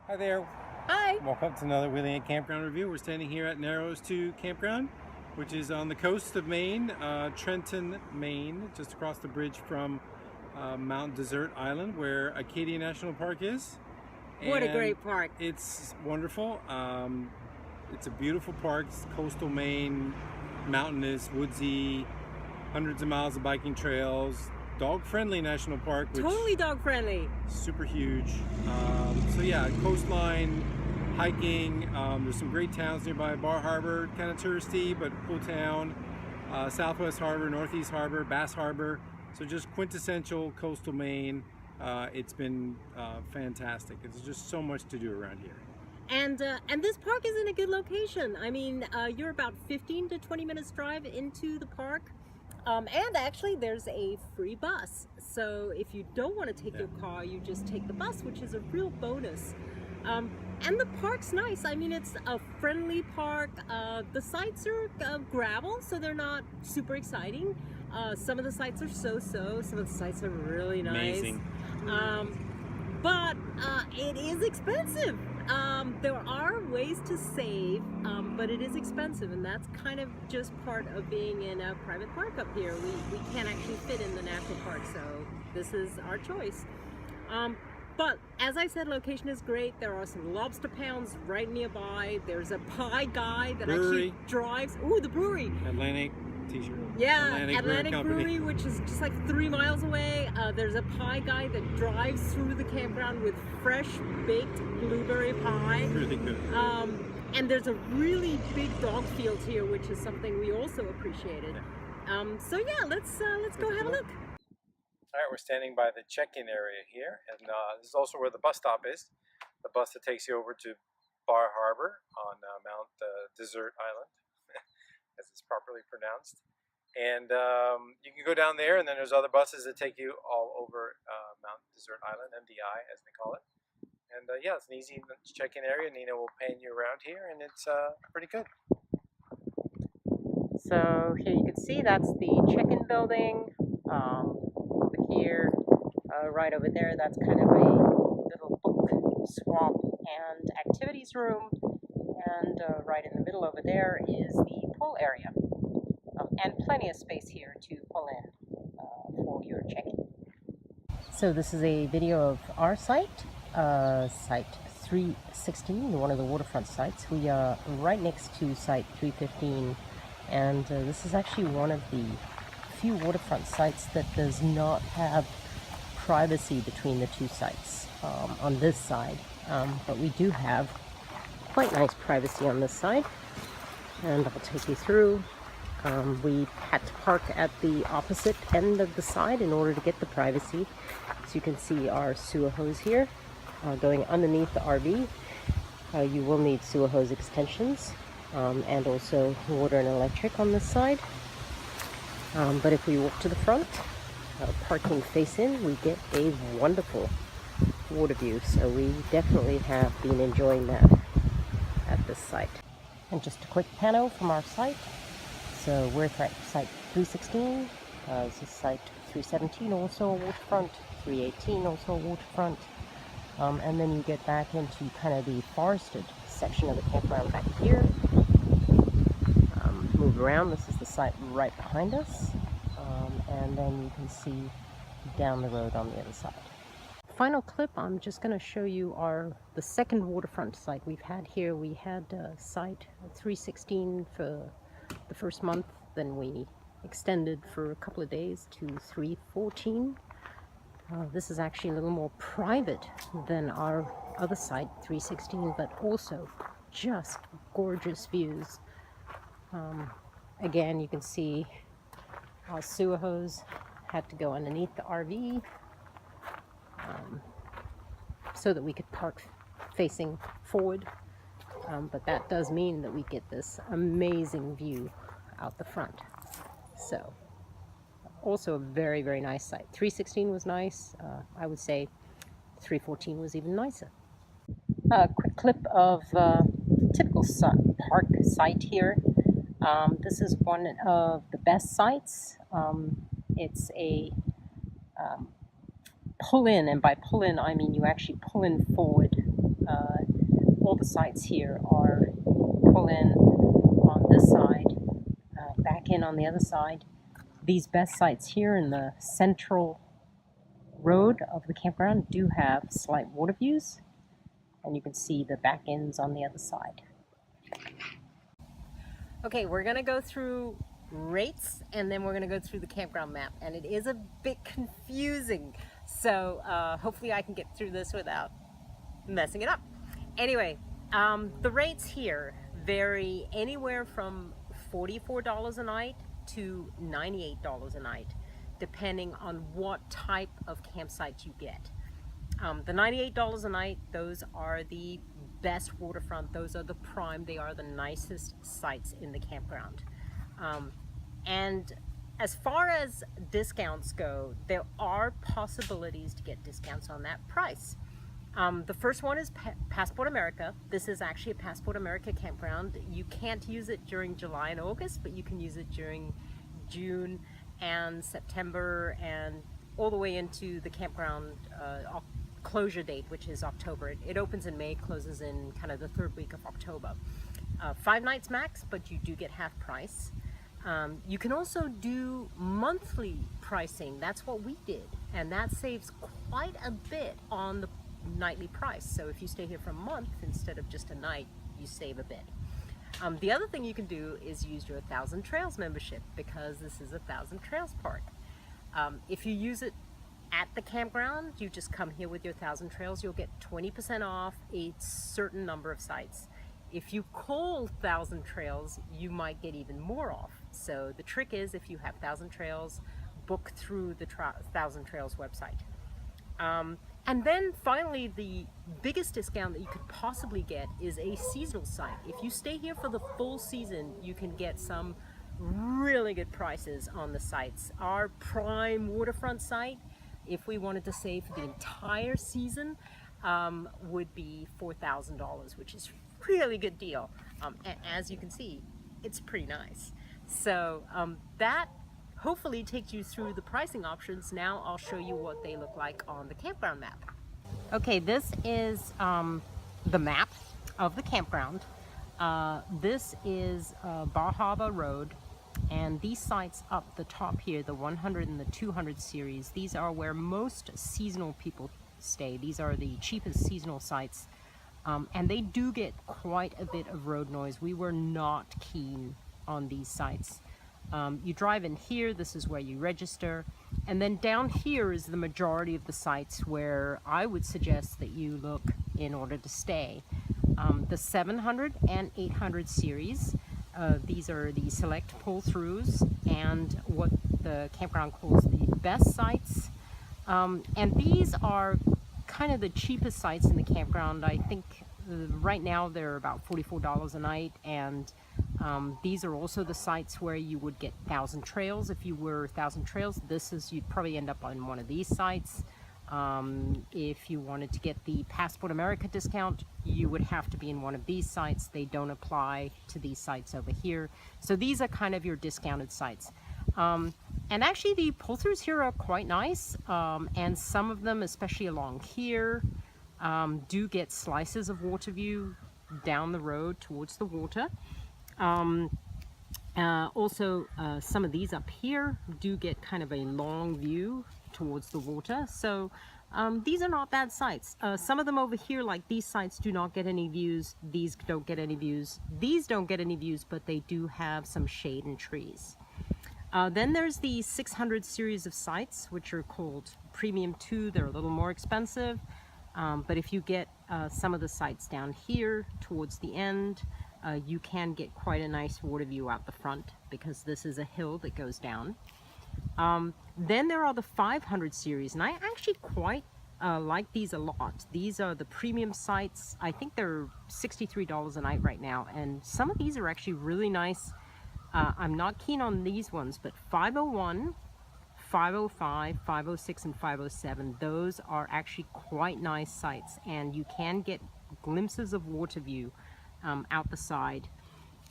Hi there. Hi. Welcome to another Wheelingit Campground review. We're standing here at Narrows Too Campground, which is on the coast of Maine, Trenton, Maine, just across the bridge from Mount Desert Island, where Acadia National Park is. What a And great park. it's wonderful. It's a beautiful park. It's coastal Maine, mountainous, woodsy, hundreds of miles of biking trails, dog-friendly national park, which Totally dog friendly. super huge. So yeah, coastline, hiking. There's some great towns nearby. Bar Harbor, kind of touristy, but cool town. Southwest Harbor, Northeast Harbor, Bass Harbor. So just quintessential coastal Maine. It's been fantastic. There's just so much to do around here. And this park is in a good location. I mean, you're about 15 to 20 minutes drive into the park. And actually there's a free bus. So if you don't want to take your car, you just take the bus, which is a real bonus. And the park's nice. I mean, it's a friendly park. The sites are gravel, so they're not super exciting. Some of the sites are so-so. Some of the sites are really nice. Amazing. But it is expensive. There are ways to save, but it is expensive, and that's kind of just part of being in a private park up here. We can't actually fit in the national park, so this is our choice. But as I said, location is great. There are some lobster pounds right nearby. There's a pie guy that actually drives. Ooh, the brewery. Atlantic t-shirt. Yeah, Atlantic Brewery, which is just like 3 miles away. There's a pie guy that drives through the campground with fresh baked blueberry pie. Really good. And there's a really big dog field here, which is something we also appreciated. So yeah, let's go have a look. All right, we're standing by the check-in area here, and this is also where the bus stop is. The bus that takes you over to Bar Harbor on Mount Desert Island, as it's properly pronounced. And you can go down there, and then there's other buses that take you all over Mount Desert Island, MDI as they call it. And yeah, it's an easy check-in area. Nina will pan you around here, and it's pretty good. So here you can see that's the check-in building. Over here, right over there, that's kind of a little book swap and activities room. And right in the middle over there is the pool area. And plenty of space here to pull in for your check-in. So this is a video of our site, site 316, one of the waterfront sites. We are right next to site 315, and this is actually one of the few waterfront sites that does not have privacy between the two sites on this side, but we do have quite nice privacy on this side, and I'll take you through. We had to park at the opposite end of the side in order to get the privacy. So you can see our sewer hose here going underneath the RV. You will need sewer hose extensions and also water and electric on this side. But if we walk to the front, parking face in, we get a wonderful water view. So we definitely have been enjoying that at this site. And just a quick pano from our site. So we're at site 316, this is site 317, also a waterfront, 318, also a waterfront, and then you get back into kind of the forested section of the campground back here. Move around, this is the site right behind us, and then you can see down the road on the other side. Final clip, I'm just going to show you the second waterfront site we've had here. We had site 316 for the first month, then we extended for a couple of days to 314. This is actually a little more private than our other site, 316, but also just gorgeous views. Again, you can see our sewer hose had to go underneath the RV so that we could park facing forward. But that does mean that we get this amazing view out the front. So, also a very, very nice site. 316 was nice. I would say 314 was even nicer. A quick clip of typical park site here. This is one of the best sites. It's a pull in, and by pull in I mean you actually pull in forward All the sites here are pull in on this side, back in on the other side. These best sites here in the central road of the campground do have slight water views, and you can see the back ends on the other side. Okay, we're gonna go through rates and then we're gonna go through the campground map, and it is a bit confusing, so hopefully I can get through this without messing it up. Anyway, the rates here vary anywhere from $44 a night to $98 a night, depending on what type of campsite you get. The $98 a night, those are the best waterfront, those are the prime, they are the nicest sites in the campground. And as far as discounts go, there are possibilities to get discounts on that price. The first one is Passport America. This is actually a Passport America campground. You can't use it during July and August, but you can use it during June and September and all the way into the campground closure date, which is October. It opens in May, closes in kind of the third week of October. 5 nights max, but you do get half price. You can also do monthly pricing. That's what we did, and that saves quite a bit on the nightly price. So if you stay here for a month instead of just a night, you save a bit. The other thing you can do is use your 1,000 Trails membership, because this is a 1,000 Trails park. If you use it at the campground, you just come here with your 1,000 Trails, you'll get 20% off a certain number of sites. If you call 1,000 Trails, you might get even more off. So the trick is, if you have 1,000 Trails, book through the 1,000 Trails website. And then finally, the biggest discount that you could possibly get is a seasonal site. If you stay here for the full season, you can get some really good prices on the sites. Our prime waterfront site, if we wanted to save for the entire season, would be $4,000, which is really good deal. And as you can see, it's pretty nice. So that hopefully takes you through the pricing options. Now I'll show you what they look like on the campground map. Okay, this is the map of the campground. This is Bar Harbor Road, and these sites up the top here, the 100 and the 200 series, these are where most seasonal people stay. These are the cheapest seasonal sites, and they do get quite a bit of road noise. We were not keen on these sites. You drive in here, this is where you register, and then down here is the majority of the sites where I would suggest that you look in order to stay. The 700 and 800 series, these are the select pull-throughs and what the campground calls the best sites. And these are kind of the cheapest sites in the campground. I think right now they're about $44 a night, and these are also the sites where you would get 1,000 Trails. If you were 1,000 Trails, you'd probably end up on one of these sites. If you wanted to get the Passport America discount, you would have to be in one of these sites. They don't apply to these sites over here. So these are kind of your discounted sites. And actually the pull-throughs here are quite nice, and some of them, especially along here, do get slices of water view down the road towards the water. Also, some of these up here do get kind of a long view towards the water. So these are not bad sites. Some of them over here, like these sites, do not get any views. These don't get any views. These don't get any views, but they do have some shade and trees. Then there's the 600 series of sites, which are called Premium 2. They're a little more expensive. But if you get some of the sites down here towards the end, you can get quite a nice water view out the front, because this is a hill that goes down. Then there are the 500 series, and I actually quite like these a lot. These are the premium sites. I think they're $63 a night right now, and some of these are actually really nice. I'm not keen on these ones, but 501, 505, 506, and 507, those are actually quite nice sites, and you can get glimpses of water view out the side.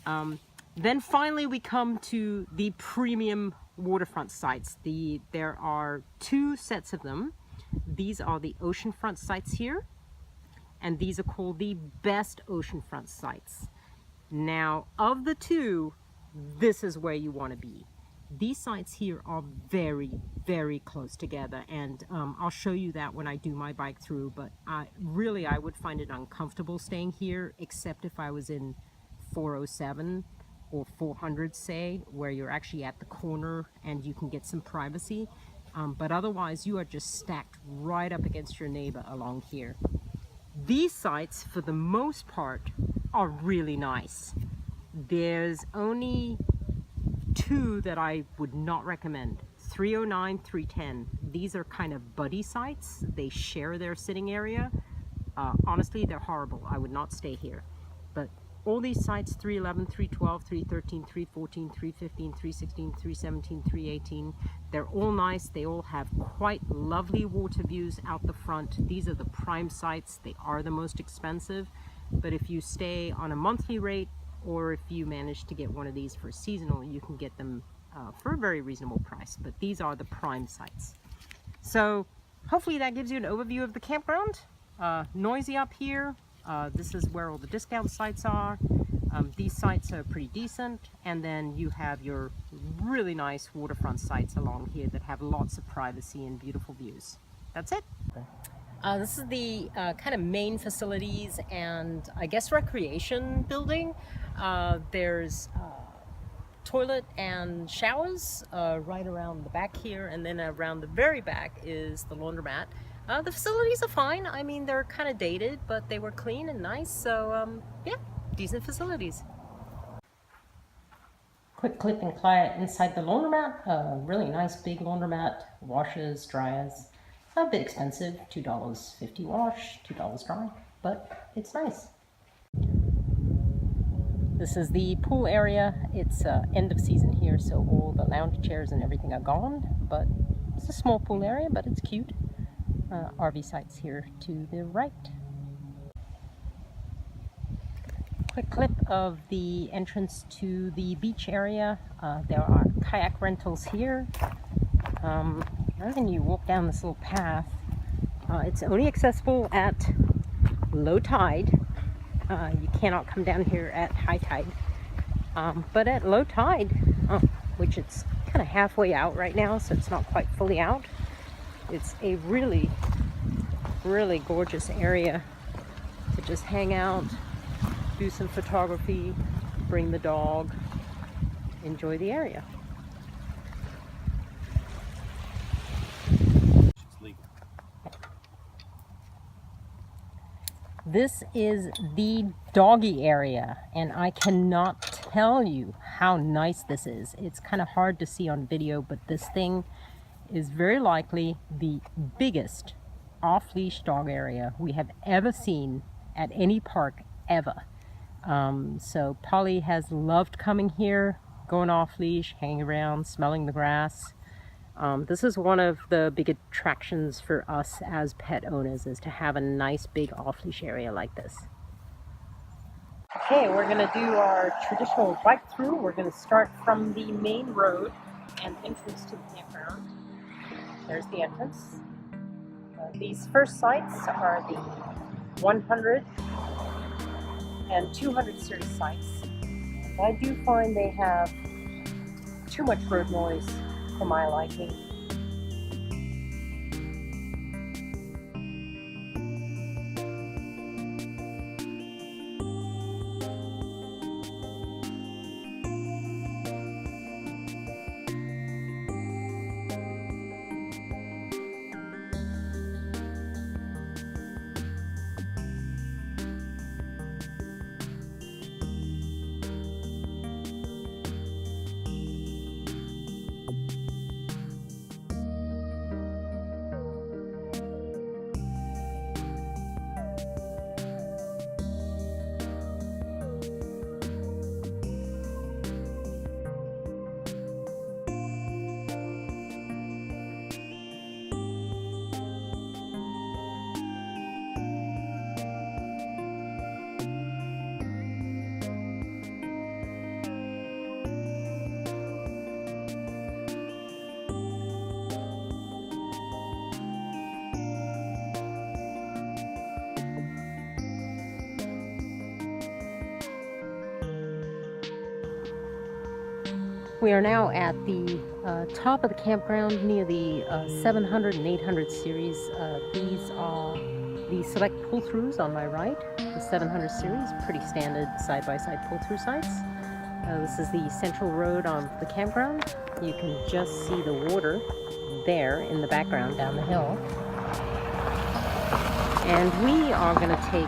Then finally we come to the premium waterfront sites. There are 2 sets of them. These are the oceanfront sites here, and these are called the best oceanfront sites. Now, of the two, this is where you want to be. These sites here are very, very close together, and I'll show you that when I do my bike through, but I would find it uncomfortable staying here, except if I was in 407 or 400, say, where you're actually at the corner and you can get some privacy. But otherwise, you are just stacked right up against your neighbor along here. These sites, for the most part, are really nice. There's only two that I would not recommend. 309, 310. These are kind of buddy sites. They share their sitting area. Honestly, they're horrible. I would not stay here. But all these sites, 311, 312, 313, 314, 315, 316, 317, 318, they're all nice. They all have quite lovely water views out the front. These are the prime sites. They are the most expensive. But if you stay on a monthly rate, or if you manage to get one of these for seasonal, you can get them for a very reasonable price. But these are the prime sites. So hopefully that gives you an overview of the campground. Noisy up here. This is where all the discount sites are. These sites are pretty decent. And then you have your really nice waterfront sites along here that have lots of privacy and beautiful views. That's it. This is the kind of main facilities and I guess recreation building. There's toilet and showers right around the back here, and then around the very back is the laundromat. The facilities are fine. I mean, they're kind of dated, but they were clean and nice, so yeah, decent facilities. Quick clip and quiet inside the laundromat. Really nice big laundromat, washers, dryers. A bit expensive, $2.50 wash, $2 dry, but it's nice. This is the pool area. It's end of season here, so all the lounge chairs and everything are gone, but it's a small pool area, but it's cute. RV sites here to the right. Quick clip of the entrance to the beach area. There are kayak rentals here. And then you walk down this little path. It's only accessible at low tide. You cannot come down here at high tide. But at low tide, which it's kind of halfway out right now, so it's not quite fully out, it's a really, really gorgeous area to just hang out, do some photography, bring the dog, enjoy the area. This is the doggy area, and I cannot tell you how nice this is. It's kind of hard to see on video, but this thing is very likely the biggest off-leash dog area we have ever seen at any park ever. So Polly has loved coming here, going off-leash, hanging around, smelling the grass. This is one of the big attractions for us as pet owners, is to have a nice big off-leash area like this. Okay, we're going to do our traditional bike through. We're going to start from the main road and entrance to the campground. There's the entrance. These first sites are the 100 and 200 series sites. I do find they have too much road noise for my liking. We are now at the top of the campground near the 700 and 800 series. These are the select pull-throughs on my right. The 700 series, pretty standard side-by-side pull-through sites. This is the central road on the campground. You can just see the water there in the background down the hill. And we are going to take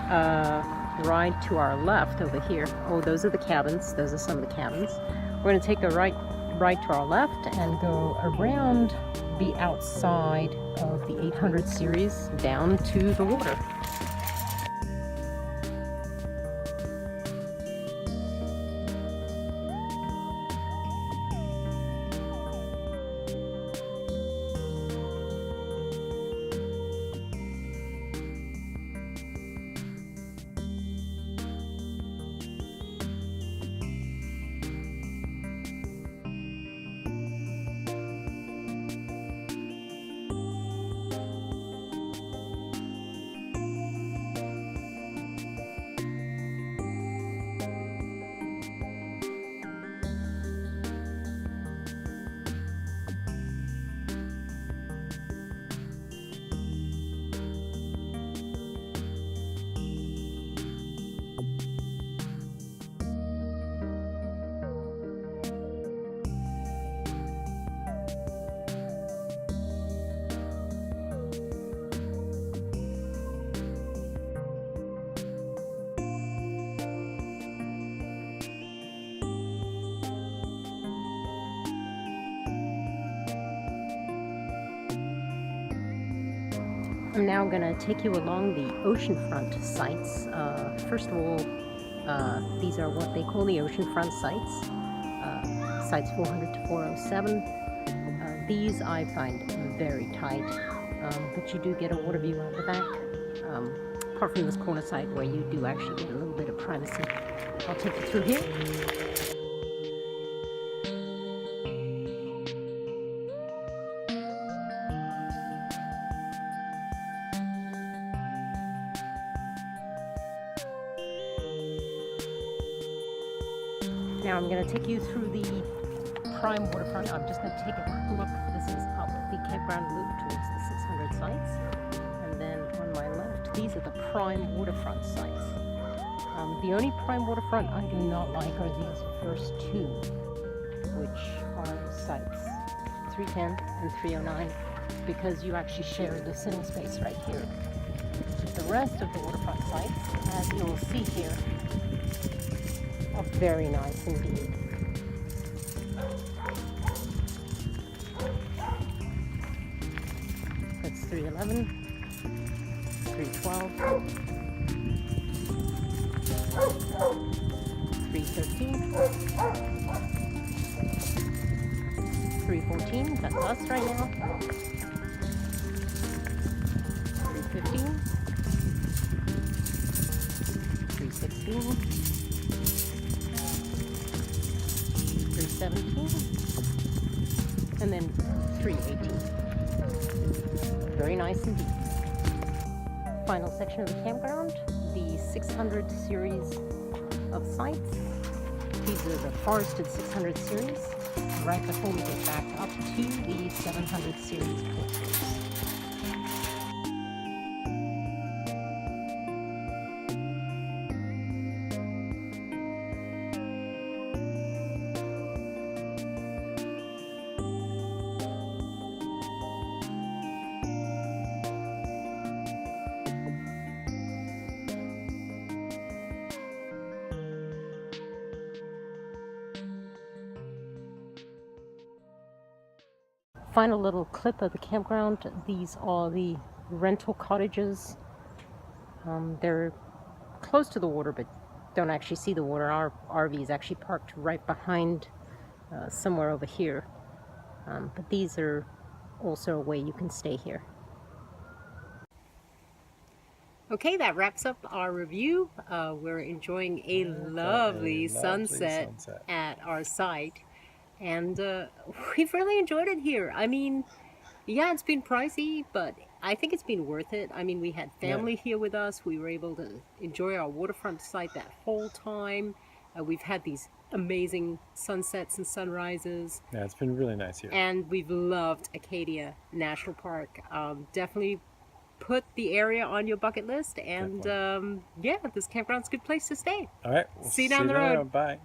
a ride to our left over here. Oh, those are the cabins. Those are some of the cabins. We're going to take a right to our left and go around the outside of the 800 series down to the water. I'm now going to take you along the oceanfront sites. First of all, these are what they call the oceanfront sites, sites 400 to 407. These I find very tight, but you do get a water view out the back, apart from this corner site where you do actually get a little bit of privacy. I'll take you through here. Now I'm going to take you through the prime waterfront. I'm just going to take a quick look. This is up the campground loop towards the 600 sites. And then on my left, these are the prime waterfront sites. The only prime waterfront I do not like are these first two, which are sites 310 and 309, because you actually share the sitting space right here. The rest of the waterfront sites, as you'll see here, are very nice indeed. That's 311, 312, 313, 314, that's us right now, 315, 316, 317, and then 318. Very nice indeed. Final section of the campground, the 600 series of sites. These are the forested 600 series, right before we get back up to the 700 series portraits. Final little clip of the campground. These are the rental cottages. They're close to the water, but don't actually see the water. Our RV is actually parked right behind somewhere over here. But these are also a way you can stay here. Okay, that wraps up our review. We're enjoying a lovely sunset at our site. And we've really enjoyed it here. I mean, yeah, it's been pricey, but I think it's been worth it. I mean, we had family here with us. We were able to enjoy our waterfront site that whole time. We've had these amazing sunsets and sunrises. Yeah, it's been really nice here. And we've loved Acadia National Park. Definitely put the area on your bucket list. And yeah, this campground's a good place to stay. All right. See you down the road. Bye.